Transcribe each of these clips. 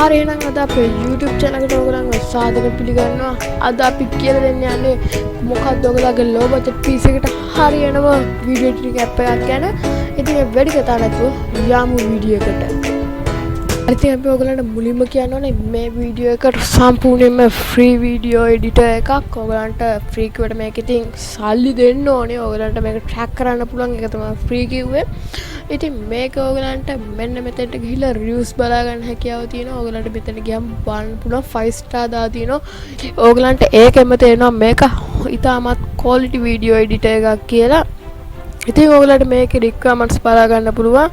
හරි එහෙනම් අද අපේ YouTube channel එකට ඔයගොල්ලන්ව සාදර පිළිගන්නවා. අද අපි කියලා දෙන්න යන්නේ මොකක්ද ඔයගොල්ලන්ගේ low budget PC එකට හරියනම video editing app එකක් ගැන. ඉතින් මේ වැඩි කතා නැතුව යමු වීඩියෝ එකට. ඉතින් අපි ඔයගොල්ලන්ට මුලින්ම කියන්න ඕනේ මේ වීඩියෝ එකට සම්පූර්ණයෙන්ම free video editor එකක්. ඔයගොල්ලන්ට free කිව්වට මේක ඉතින් සල්ලි දෙන්න ඕනේ. ඔයගොල්ලන්ට මේක track කරන්න පුළුවන් එක තමයි free කිව්වේ. ඉතින් මේක ඔයගලන්ට මෙන්න මෙතනට ගිහිල්ලා reviews බලා ගන්න හැකියාව තියෙනවා. ඔයගලන්ට මෙතන ගියම් බලන්න පුළුවන් 5 star දාලා තියෙනවා. ඔයගලන්ට ඒකෙම තේරෙනවා මේක ඉතාමත් quality video editor එකක් කියලා. ඉතින් ඔයගලන්ට මේකේ requirements බලා ගන්න පුළුවන්.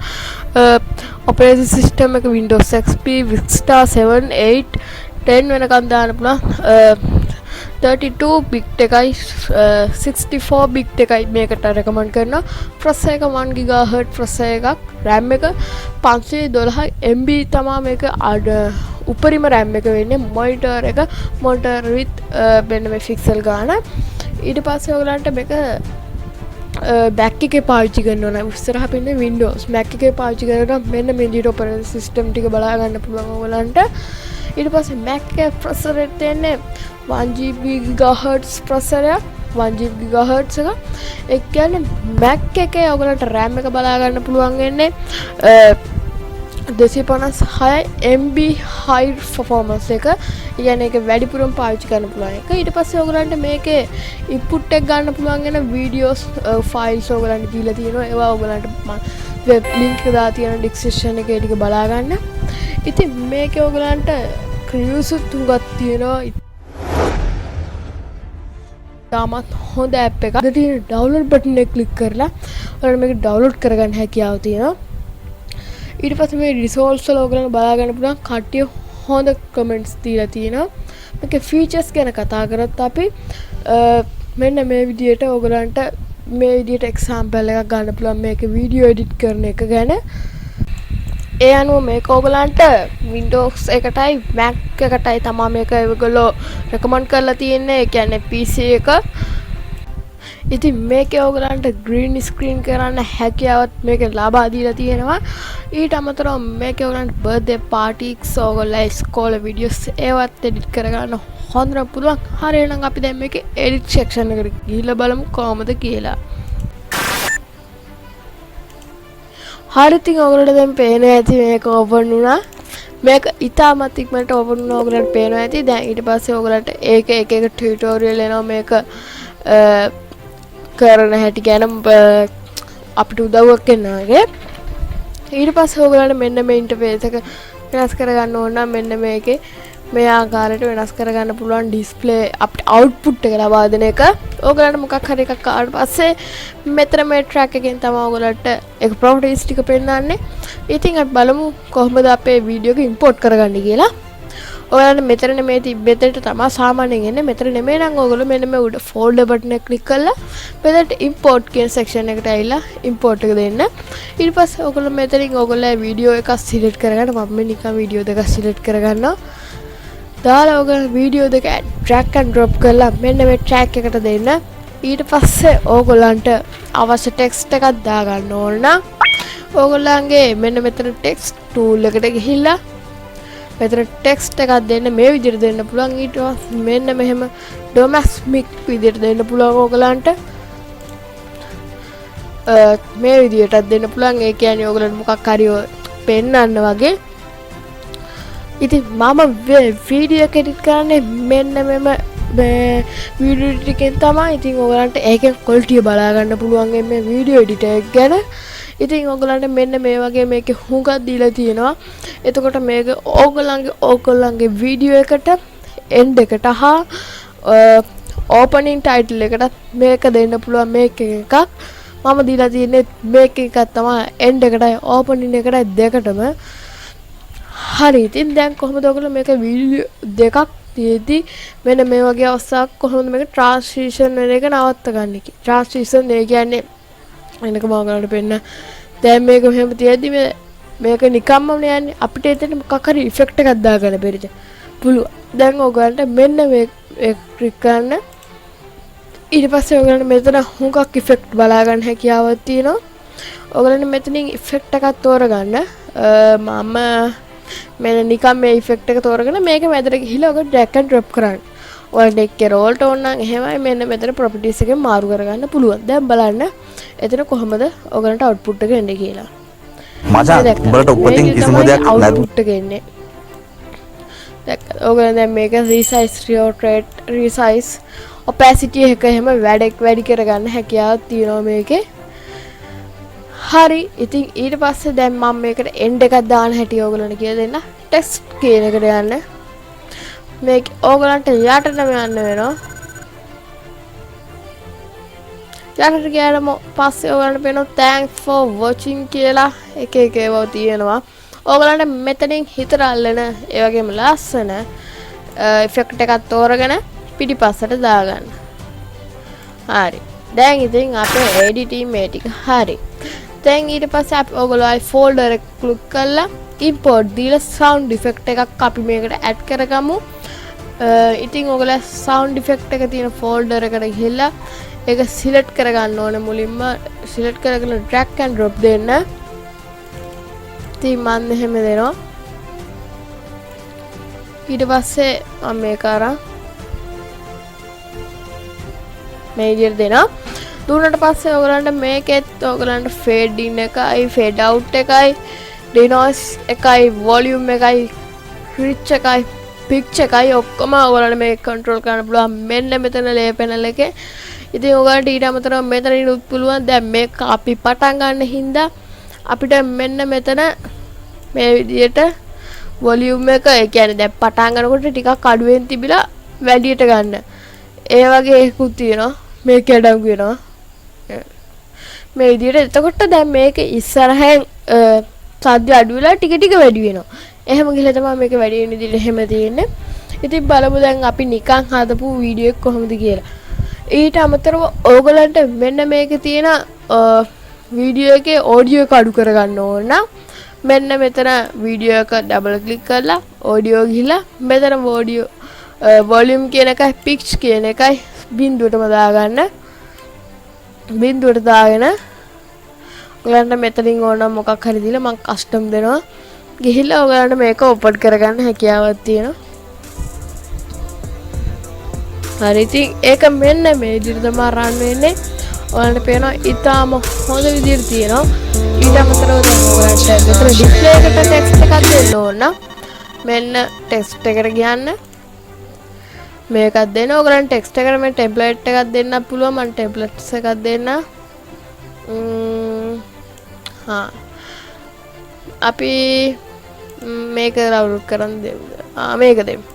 operating system එක Windows XP Vista 7 8 10 වෙනකන් දාන්න පුළුවන්. 32 bit එකයි 64 bit එකයි මේකට recommend කරනවා. processor එක 1 GHz processor එකක්. RAM එක 512 MB තමයි මේක උපරිම RAM එක වෙන්නේ. monitor with මෙන්න මේ pixel ගාන. ඊට පස්සේ ඔයගලන්ට මේක Mac එකේ පාවිච්චි කරනවා නම් ඉස්සරහ පින්නේ Windows Mac එකේ පාවිච්චි කරනවා මෙන්න මේ විදිහට operating system ටික බලා ගන්න පුළුවන් ඔයගලන්ට. ඊට පස්සේ Mac එකේ processor එක තියෙන්නේ 1GB GHz processor එක 1GB GHz එක. ඒ කියන්නේ Mac එකේ ඔයගලන්ට RAM එක බලා ගන්න පුළුවන් වෙන්නේ 256 MB high performance එක. ඒ කියන්නේ ඒක වැඩිපුරම පාවිච්චි කරන්න පුළුවන් එක. ඊට පස්සේ ඔයගලන්ට මේකේ input එක ගන්න පුළුවන් වෙන videos files ඔයගලන්ට දීලා තියෙනවා. ඒවා ඔයගලන්ට web link එක දාලා තියෙන description එකේ ටික බලා ගන්න. ඉතින් මේකේ ඔයගලන්ට reviews තුනක් තියෙනවා. තාමත් හොඳ app එකක්. අද තියෙන download button එක click කරලා ඔයාලට මේක download කරගන්න හැකියාව තියෙනවා. ඊට පස්සේ මේ results වල ඔයගලන්ට බලා ගන්න පුළුවන් කට්ටිය හොඳ comments දීලා තියෙනවා. මේකේ features ගැන කතා කරත් අපි මෙන්න මේ විදිහට ඔයගලන්ට මේ විදිහට example එකක් ගන්න පුළුවන් මේක video edit කරන එක ගැන. ඒ අනුව මේක ඔයගලන්ට Windows එකටයි Mac එකටයි තමයි මේක ඒගොල්ලෝ recommend කරලා තියෙන්නේ. ඒ කියන්නේ PC එක. ඉතින් මේකේ ඔයගලන්ට green screen කරන්න හැකියාවත් මේකේ ලබා දීලා තියෙනවා. ඊට අමතරව මේකේ ඔයගලන්ට birthday parties ඔයගොල්ලෝ ඉස්කෝලේ videos ඒවත් edit කරගන්න හොඳට පුළුවන්. හරි එහෙනම් අපි දැන් මේකේ edit section එකට ගිහිල්ලා බලමු කොහොමද කියලා. හරි ඉතින් ඔයගොල්ලෝ දැන් පේනවා ඇති මේක open වුණා. මේක ඉතාමත් ඉක්මනට open වුණා. ඔයගොල්ලන්ට පේනවා ඇති. දැන් ඊට පස්සේ ඔයගොල්ලන්ට ඒක එක tutorial එනවා මේක කරන හැටි ගැන අපිට උදව්වක් වෙනවාගේ. ඊට පස්සේ ඔයගොල්ලන්ට මෙන්න මේ ඉන්ටර්ෆේස් එක වෙනස් කරගන්න ඕන නම් මෙන්න මේකේ මේ ආකාරයට වෙනස් කරගන්න පුළුවන් ඩිස්ප්ලේ අපිට අවුට්පුට් එක ලබා දෙන එක. ඔයගොල්ලන්ට මොකක් හරි එකක් ආවට පස්සේ මෙතන මේ ට්‍රැක් එකෙන් තමයි ඔයගොල්ලන්ට ඒක ප්‍රොපර්ටිස් ටික පෙන්නන්නේ. ඉතින් අපි බලමු කොහොමද අපේ වීඩියෝ එක ඉම්පෝට් කරගන්නේ කියලා. ඔයාලට මෙතන මේ තිබෙතට තමයි සාමාන්‍යයෙන් එන්නේ. මෙතන නෙමෙයි නම් ඔයගොල්ලෝ මෙන්න මේ උඩ folder button එක click කරලා මෙතනට import කියන section එකට ඇවිල්ලා import එක දෙන්න. ඊට පස්සේ ඔයගොල්ලෝ මෙතනින් ඔයගොල්ලෝ වීඩියෝ එකක් select කරගන්න. මම නිකන් වීඩියෝ දෙකක් select කරගන්නවා. දාලා ඔයගොල්ලෝ වීඩියෝ දෙක drag and drop කරලා මෙන්න මේ track එකට දෙන්න. ඊට පස්සේ ඔයගොල්ලන්ට අවශ්‍ය text එකක් දාගන්න ඕන නම් ඔයගොල්ලන්ගේ මෙන්න මෙතන text tool එකට ගිහිල්ලා මෙතන text එකක් දෙන්න මේ විදිහට දෙන්න පුළුවන්. ඊට පස්සේ මෙන්න මෙහෙම domestic විදිහට දෙන්න පුළුවන් ඔයගලන්ට. මේ විදිහටත් දෙන්න පුළුවන්. ඒ කියන්නේ ඔයගලන්ට මොකක් හරි පෙන්නන්න වගේ. ඉතින් මම වීඩියෝ එක edit කරන්නේ මෙන්න මෙම වීඩියෝ edit එකෙන් තමයි. ඉතින් ඔයගලන්ට ඒකේ quality බලා ගන්න පුළුවන් මේ වීඩියෝ editor එක ගැන. ඉතින් ඔයගලන්ට මෙන්න මේ වගේ මේකේ හුඟක් දීලා තියෙනවා. එතකොට මේක ඕගොල්ලන්ගේ වීඩියෝ එකට end එකට හා opening title එකට මේක දෙන්න පුළුවන් මේක එකක්. මම දීලා තියෙන්නේ මේක එකක් තමයි end එකටයි opening එකටයි දෙකටම. හරි ඉතින් දැන් කොහොමද ඔයගොල්ලෝ මේක වීඩියෝ දෙකක් තියෙද්දි මෙන්න මේ වගේ අවස්ථාවක් කොහොමද මේක transition වෙන එක නවත්ත ගන්න කි. transition ඒ කියන්නේ එනක මම ඔයගලන්ට පෙන්න. දැන් මේක මෙහෙම තියෙද්දි මේක නිකම්ම යන්නේ අපිට එතන මොකක් හරි ඉෆෙක්ට් එකක් දාගන්න බැරිද? පුළුවන්. දැන් ඔයගලන්ට මෙන්න මේ ක්ලික් කරන්න. ඊට පස්සේ ඔයගලන්ට මෙතන හුඟක් ඉෆෙක්ට් බලා ගන්න හැකියාවක් තියෙනවා. ඔයගලන්ට මෙතනින් ඉෆෙක්ට් එකක් තෝරගන්න. මම මෙන්න නිකන් මේ ඉෆෙක්ට් එක තෝරගෙන මේක මැදට ගිහිල්ලා ඔක ඩ්‍රැග් and drop කරන්න. ඔයාලට එක්කේ රෝල්ට ඕන නම් එහෙමයි මෙන්න මෙතන ප්‍රොපර්ටිස් එකෙන් මාරු කරගන්න පුළුවන්. දැන් බලන්න එතන කොහමද ඔයගලන්ට අවුට්පුට් එක එන්නේ කියලා. මචං උඹලට උපතින් කිසිම දෙයක් නැද්ද? අවුට්පුට් එක එන්නේ. ඔයගලන් දැන් මේක resize rotate resize opacity එක එහෙම වැඩි කරගන්න හැකියාවක් තියෙනවා මේකේ. හරි ඉතින් ඊට පස්සේ දැන් මම මේකට end එකක් දාන්න හැටි ඔයගලන්ට කියලා දෙන්න. text කියන එකට යන්න. මේක ඕගලන්ට යටටම යන්න වෙනවා. යටට ගියාම පස්සේ ඕගලන්ට පේනවා thanks for watching කියලා එක ඒවා තියෙනවා. ඕගලන්ට මෙතනින් හිතට අල්ලන ඒ වගේම ලස්සන ඉෆෙක්ට් එකක් තෝරගෙන පිටිපස්සට දාගන්න. හරි. දැන් ඉතින් අපේ editing මේ ටික හරි. දැන් ඊට පස්සේ අපි ඕගොල්ලෝ ආයි folder එක click කරලා import දීලා sound effect එකක් අපි මේකට add කරගමු. ඉතින් ඔයගොල්ලෝ sound effect එක තියෙන folder එකට ගිහිල්ලා ඒක select කරගන්න ඕනේ මුලින්ම select කරගෙන drag and drop දෙන්න. ඉතින් මම එහෙම දෙනවා. ඊට පස්සේ මම මේක අරන් මේ විදිහට දෙනවා. දුන්නට පස්සේ ඔයගලන්ට මේකෙත් ඔයගලන්ට fade in එකයි fade out එකයි denoise එකයි volume එකයි pitch එකයි pitch එකයි ඔක්කොම ඔයගලන්ට මේක control කරන්න පුළුවන් මෙන්න මෙතන layer panel එකේ. ඉතින් ඔයගලන්ට ඊට අමතරව මෙතනිනුත් පුළුවන් දැන් මේක අපි පටන් ගන්න හින්දා අපිට මෙන්න මෙතන මේ විදිහට volume එක ඒ කියන්නේ දැන් පටන් ගන්නකොට ටිකක් අඩුවෙන් තිබිලා වැඩියට ගන්න. ඒ වගේ එකකුත් තියෙනවා. මේක අඩංගු වෙනවා. මේ විදිහට එතකොට දැන් මේක ඉස්සරහෙන් සද්ද අඩු වෙලා ටික ටික වැඩි වෙනවා. එහෙම ගිහලා තමයි මේක වැඩි වෙන විදිහට එහෙම තියෙන්නේ. ඉතින් බලමු දැන් අපි නිකන් හදපු වීඩියෝ එක කොහොමද කියලා. ඊට අමතරව ඕගලන්ට මෙන්න මේකේ තියෙන වීඩියෝ එකේ ඔඩියෝ එක අඩු කරගන්න ඕන නම් මෙන්න මෙතන වීඩියෝ එක ඩබල් ක්ලික් කරලා ඔඩියෝ ගිහලා මෙතන ඔඩියෝ වොලියුම් කියන එකයි පිච් කියන එකයි බිඳුවටම දාගන්න. බිඳුවට දාගෙන ඔයගලන්ට මෙතනින් ඕන නම් මොකක් හරි දීලා මම කස්ටම් දෙනවා. ගිහිල්ලා ඔයගලන්ට මේක ඕපන් කරගන්න හැකියාවක් තියෙනවා. හරි ඉතින් ඒක මෙන්න මේ විදිහට තමයි රන් වෙන්නේ. ඔයාලට පේනවා ඊටාම හොඳ විදිහට තියෙනවා. ඊට අමතරව දැන් ඔයාලට මෙතන ඩිස්ප්ලේ එකට ටෙක්ස්ට් එකක් දෙන්න ඕන නම් මෙන්න ටෙක්ස්ට් එකට ගියන්න. මේකක් දෙන්න ඔයගලන්ට ටෙක්ස්ට් එකට මේ ටෙම්ප්ලේට් එකක් දෙන්නත් පුළුවන්. මම ටෙම්ප්ලේට්ස් එකක් දෙන්න. අපි මේක ඩවුන්ලෝඩ් කරන් දෙමු. මේක දෙමු.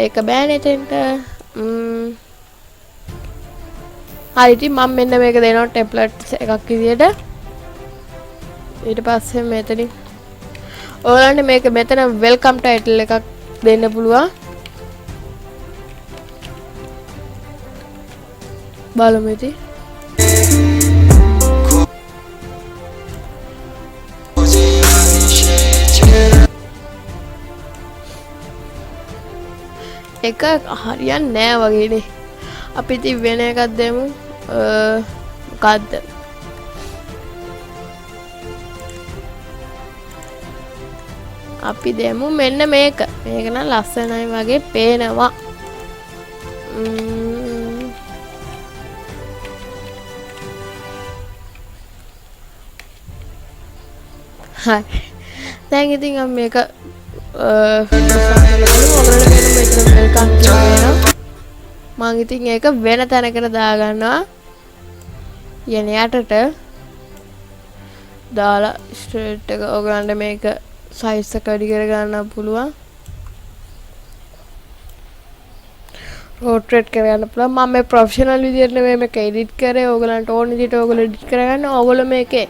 ඒක බෑනේ එතෙන්ට. හරි ඉතින් මම මෙන්න මේක දෙනවා ටෙම්ප්ලේට්ස් එකක් විදියට. ඊට පස්සේ මෙතනින් ඔයාලන්ට මේක මෙතන වෙල්කම් ටයිටල් එකක් දෙන්න පුළුවන්. බලමු ඉතින්. එක හරියන්නේ නෑ වගේනේ. අපි ඉතින් වෙන එකක් දෙමු. මොකද්ද? අපි දෙමු මෙන්න මේක. මේක නම් ලස්සනයි වගේ පේනවා. හරි. දැන් ඉතින් අපි මේක මම ඉතින් ඒක වෙන තැනකට දාගන්නවා. යන යටට දාලා ස්ට්‍රේට් එක ඔයගලන්ට මේක සයිස් එක වැඩි කර ගන්න පුළුවන්. රොටේට් කරගන්න පුළුවන්. මම මේ ප්‍රොෆෙෂනල් විදියට නෙමෙයි මේක එඩිට් කරේ. ඔයගලන්ට ඕන විදියට ඔයගොල්ලෝ එඩිට් කරගන්න. ඔයගොල්ලෝ මේකේ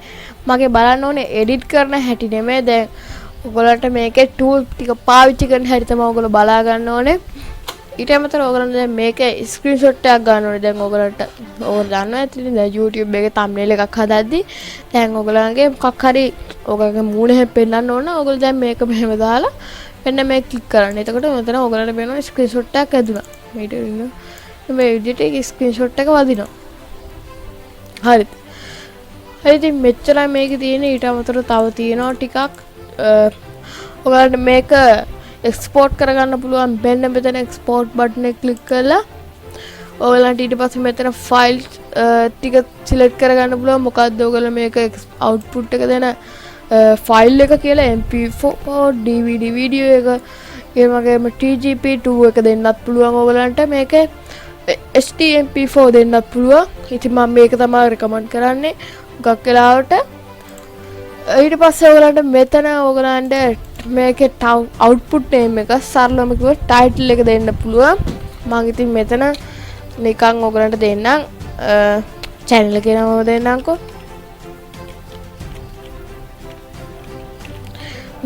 මගේ බලන්න ඕනේ එඩිට් කරන හැටි නෙමෙයි. දැන් ඔයගලන්ට මේකේ ටූල් ටික පාවිච්චි කරන හැටි තමයි ඔයගොල්ලෝ බලා ගන්න ඕනේ. ඊට අමතරව ඔයගලන්ට දැන් මේකේ ස්ක්‍රීන්ෂොට් එකක් ගන්න ඕනේ. දැන් ඔයගලන්ට ඕක දන්නවා ඇතිනේ. දැන් YouTube එකේ thumbnail එකක් හදද්දි දැන් ඔයගලන්ගේ මොකක් හරි ඔයගලගේ මූණ හැප්පෙන්නන්න ඕන. ඔයගොල්ලෝ දැන් මේක මෙහෙම දාලා මෙන්න මේක ක්ලික් කරන්න. එතකොට මෙතන ඔයගලන්ට වෙනවා ස්ක්‍රීන්ෂොට් එකක් ඇදුනා. මේක ඉන්න මේ විදිහට ස්ක්‍රීන්ෂොට් එක වදිනවා. හරිද? හරි ඉතින් මෙච්චරයි මේකේ තියෙන්නේ. ඊට අමතරව තව තියෙනවා ටිකක්. ඔයාලට මේක එක්ස්පෝර්ට් කරගන්න පුළුවන්. මෙන්න මෙතන එක්ස්පෝර්ට් බටන් එක ක්ලික් කරලා ඔයාලන්ට ඊට පස්සේ මෙතන ෆයිල් ටික සිලෙක්ට් කරගන්න පුළුවන්. මොකද්ද ඔයාලා මේක අවුට්පුට් එක දෙන ෆයිල් එක කියලා MP4 DVD වීඩියෝ එක ඒ වගේම TGP2 එක දෙන්නත් පුළුවන් ඔයාලන්ට. මේක HTMP4 දෙන්නත් පුළුවන්. ඉතින් මම මේක තමයි රෙකමන්ඩ් කරන්නේ ගොඩක් වෙලාවට. ඊට පස්සේ ඔයාලන්ට මෙතන ඔයාලන්ට මේකේ අවුට්පුට් නේම් එක සරලවම කිව්වොත් ටයිටල් එක දෙන්න පුළුවන්. මම ඉතින් මෙතන නිකන් ඔයාලන්ට දෙන්නම් channel එකේ නම දෙන්නම්කෝ.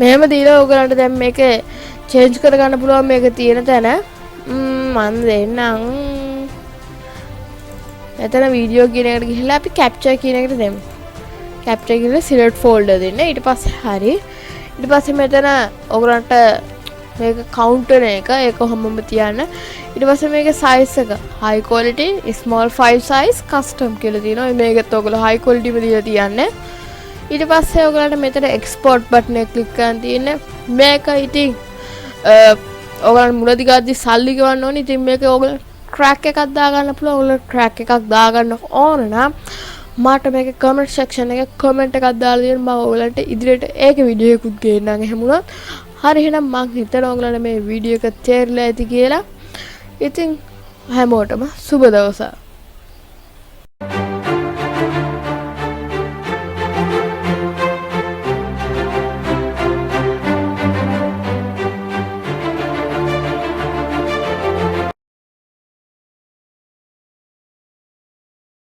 මෙහෙම දීලා ඔයාලන්ට දැන් මේක change කරගන්න පුළුවන් මේක තියෙන තැන. මම දෙන්නම් එතන වීඩියෝ කියන එකට ගිහිල්ලා අපි capture කියන එකට දෙමු. capture කියලා select folder දෙන්න. ඊට පස්සේ හරි. ඊට පස්සේ මෙතන ඔයගලන්ට මේක counter එක ඒක හැමෝම තියන්න. ඊට පස්සේ මේකේ size එක high quality, small file size, custom කියලා තියෙනවා. මේකත් ඔයගොල්ලෝ high quality එක දීලා තියන්නේ. ඊට පස්සේ ඔයගලන්ට මෙතන export button එක click කරන් තියෙන්නේ. මේක ඉතින් ඔයගලන් මුලදී ගාද්දි සල්ලි ගෙවන්න ඕනේ. ඉතින් මේක ඔයගලන් ට්‍රැක් එකක් දාගන්න පුළුවන්. ඔයගොල්ලෝ ට්‍රැක් එකක් දාගන්න ඕන නම් මට මේකේ කමෙන්ට් සෙක්ෂන් එකේ කමෙන්ට් එකක් දාලා දෙන්න. මම ඔයගලන්ට ඉදිරියට ඒකේ වීඩියෝ එකකුත් ගේන්නම් එහෙම වුණොත්. හරි එහෙනම් මං හිතනවා ඔයගලන්ට මේ වීඩියෝ එක තේරිලා ඇති කියලා. ඉතින් හැමෝටම සුබ දවසක්.